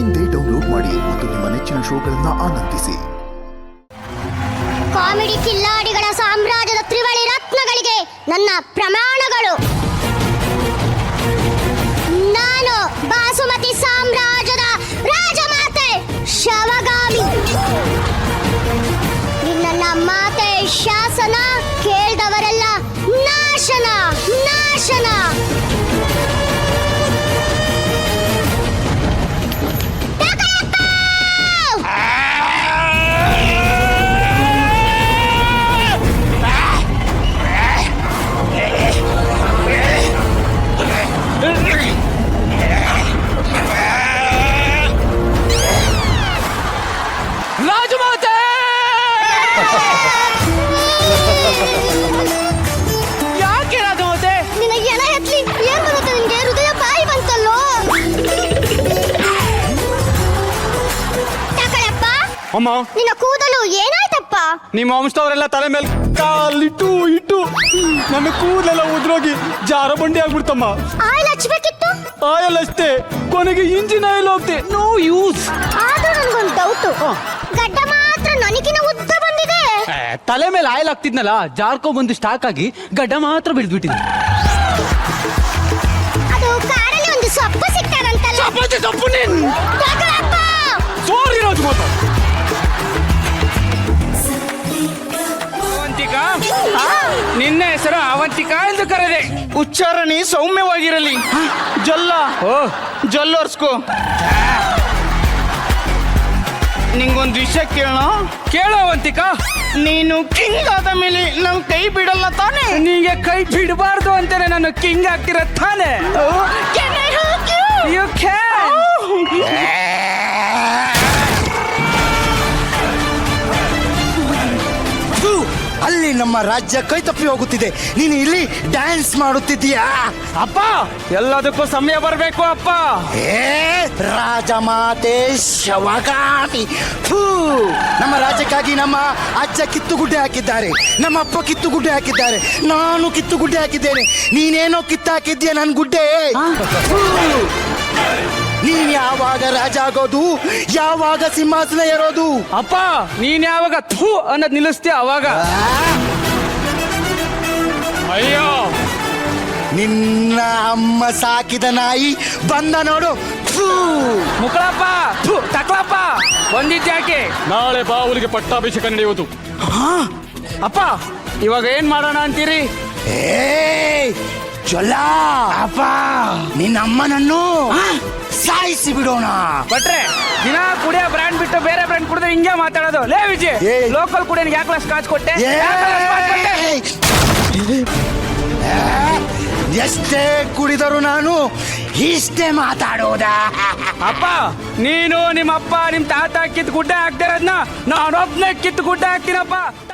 ಇಂದೇ ಡೌನ್ಲೋಡ್ ಮಾಡಿ ಮತ್ತು ನಿಮ್ಮ ನೆಚ್ಚಿನ ಶೋಗಳನ್ನ ಆನಂದಿಸಿ. ಕಾಮಿಡಿ ಕಿಲ್ಲಾಡಿಗಳ ಸಾಮ್ರಾಜ್ಯದ ತ್ರಿವಳಿ ರತ್ನಗಳಿಗೆ ನನ್ನ ಪ್ರಮಾಣಗಳು. ನಾನು ಬಾಸುಮತಿ ಸಾಮ್ರಾಜ್ಯದ ರಾಜಮಾತೆ ಶವಗಾಮಿ. ನಿನ್ನ ಮಾತೆ ಶಾಸನ ಕೇಳಿದವರೆಲ್ಲ ನಾಶನ ನಾಶನ. ರಾಜಮಾತೆ ಯಾಕೆ ರಾಜಮಾತೆ? ನಿನ್ನ ಎಣ ಎತ್ಲಿ ಏನ್ ಬರುತ್ತೆ ನಿನ್ಗೆ? ಹೃದಯ ಬಾಯಿ ಬಂತಲ್ಲೋ. ತಕಳಪ್ಪ, ಅಮ್ಮ, ನಿನ್ನ ಕೂದಲು ಏನಾಯ್ತಪ್ಪ? ನಿಮ್ಮ ವಂಶದವರೆಲ್ಲ ತಲೆ ಮೇಲೆ ಕಾಲಿಟ್ಟು ಇಟ್ಟು ನನ್ನ ಕೂದಲೆಲ್ಲ ಉದ್ರೋಗಿ ಜಾರ ಬಂಡಿ ಆಗ್ಬಿಡ್ತಮ್ಮ. ಆಯಿಲ್ ಹಚ್ಬೇಕಿತ್ತು. ಆಯಲ್ ಅಷ್ಟೇ, ಕೊನೆಗೆ ಇಂಜಿನ್ ಆಯಿಲ್ ಹೋಗ್ತೆ. No use. ಆದ್ರೂ ನನ್ಗೊಂದು ಡೌಟು. ಗಡ್ಡ ಮಾತ್ರ ನನಗಿನ ಉದ್ದ ಬಂದಿದೆ. ತಲೆ ಮೇಲೆ ಆಯಿಲ್ ಆಗ್ತಿದ್ನಲ್ಲ, ಜಾರ್ಕೊ ಬಂದು ಸ್ಟಾಕ್ ಆಗಿ ಗಡ್ಡ ಮಾತ್ರ ಬಿಡ್ಬಿಟ್ಟಿದೆ. ಅದು ಕಾರಲ್ಲಿ ಒಂದು ಸೊಪ್ಪು ಸಿಕ್ತಾರಂತಲ್ಲ. ಸೊಪ್ಪು ತಕಳಪ್ಪ. ಸಾರಿ ರಾಜಮಾತೆ. ಅವಂತಿಕಾ, ನಿನ್ನ ಹೆಸರು ಅವಂತಿಕಾ ಎಂದು ಕರೆದೆ. ಉಚ್ಚಾರಣೆ ಸೌಮ್ಯವಾಗಿರಲಿ. ಜೊಲ್ಲ ಜೊಲ್ಲೋರ್ಸ್ಕೋ. ನಿಂಗೊಂದು ವಿಷಯ ಕೇಳೋಣ. ಕೇಳು ಅವಂತಿಕಾ. ನೀನು ಕಿಂಗ್ ಆದ ಮೇಲೆ ನಾವು ಕೈ ಬಿಡಲ್ಲ ತಾನೆ? ನಿಂಗೆ ಕೈ ಬಿಡಬಾರ್ದು ಅಂತಾನೆ ನಾನು ಕಿಂಗ್ ಆಗ್ತಿರ ತಾನೆ. You can. ಅಲ್ಲಿ ನಮ್ಮ ರಾಜ್ಯ ಕೈ ತಪ್ಪಿ ಹೋಗುತ್ತಿದೆ, ನೀನು ಇಲ್ಲಿ ಡ್ಯಾನ್ಸ್ ಮಾಡುತ್ತಿದ್ದೀಯಾ? ಅಪ್ಪ, ಎಲ್ಲದಕ್ಕೂ ಸಮಯ ಬರಬೇಕು ಅಪ್ಪ. ರಾಜಮಾತೆ ಶವಗಾಮಿ. ಫೂ, ನಮ್ಮ ರಾಜ್ಯಕ್ಕಾಗಿ ನಮ್ಮ ಅಜ್ಜ ಕಿತ್ತುಗುಡ್ಡೆ ಹಾಕಿದ್ದಾರೆ, ನಮ್ಮ ಅಪ್ಪ ಕಿತ್ತುಗುಡ್ಡೆ ಹಾಕಿದ್ದಾರೆ, ನಾನು ಕಿತ್ತುಗುಡ್ಡೆ ಹಾಕಿದ್ದೇನೆ. ನೀನೇನೋ ಕಿತ್ತು ಹಾಕಿದ್ದೀಯ ನನ್ನ ಗುಡ್ಡೆ. ನೀನ್ ಯಾವಾಗ ರಾಜ ಆಗೋದು, ಯಾವಾಗ ಸಿಂಹಾಸನ ಏರೋದು? ಅಪ್ಪ, ನೀನ್ ಯಾವಾಗ ಥೂ ಅನ್ನೋದ್ ನಿಲ್ಲಿಸ್ತೀಯ ಅವಾಗ. ಅಯ್ಯೋ, ನಿನ್ನ ಅಮ್ಮ ಸಾಕಿದ ನಾಯಿ ಬಂದ ನೋಡು. ಮುಕ್ಕಳಪ್ಪ, ತಕ್ಳಪ್ಪ, ಬಂದಿದ್ಯಾಕೆ? ನಾಳೆ ಬಾವುಲಿಗೆ ಪಟ್ಟಾಭಿಷೇಕ ನಡೆಯುವುದು. ಅಪ್ಪ, ಇವಾಗ ಏನ್ ಮಾಡೋಣ ಅಂತೀರಿ? ಚೊಲ್ಲ ಅಪ್ಪ, ನಿನ್ನ ಅಮ್ಮನನ್ನು ಸಾಯಿಸಿ ಬಿಡೋಣ. ಬಟ್ರೆ, ದಿನ ಕುಡಿಯೋ ಬ್ರ್ಯಾಂಡ್ ಬಿಟ್ಟು ಬೇರೆ ಬ್ರ್ಯಾಂಡ್ ಕುಡಿದ್ರೆ ಹಿಂಗೆ ಮಾತಾಡೋದು. ಲೇ ವಿಜಯ್, ಲೋಕಲ್ ಕುಡಿಯೋನ್ ಯಾಕೆ ಸ್ಕಾಚ್ ಕೊಟ್ಟೆ? ಎಷ್ಟೇ ಕುಡಿದರು ನಾನು ಇಷ್ಟೇ ಮಾತಾಡೋದಾ? ಅಪ್ಪ, ನೀನು ನಿಮ್ಮ ಅಪ್ಪ ನಿಮ್ ತಾತ ಕಿತ್ತು ಗುಡ್ಡೆ ಹಾಕ್ತಿರೋದ್ನ ನಾನೊಬ್ನೇ ಕಿತ್ತು ಗುಡ್ಡೆ ಹಾಕ್ತೀನಪ್ಪ.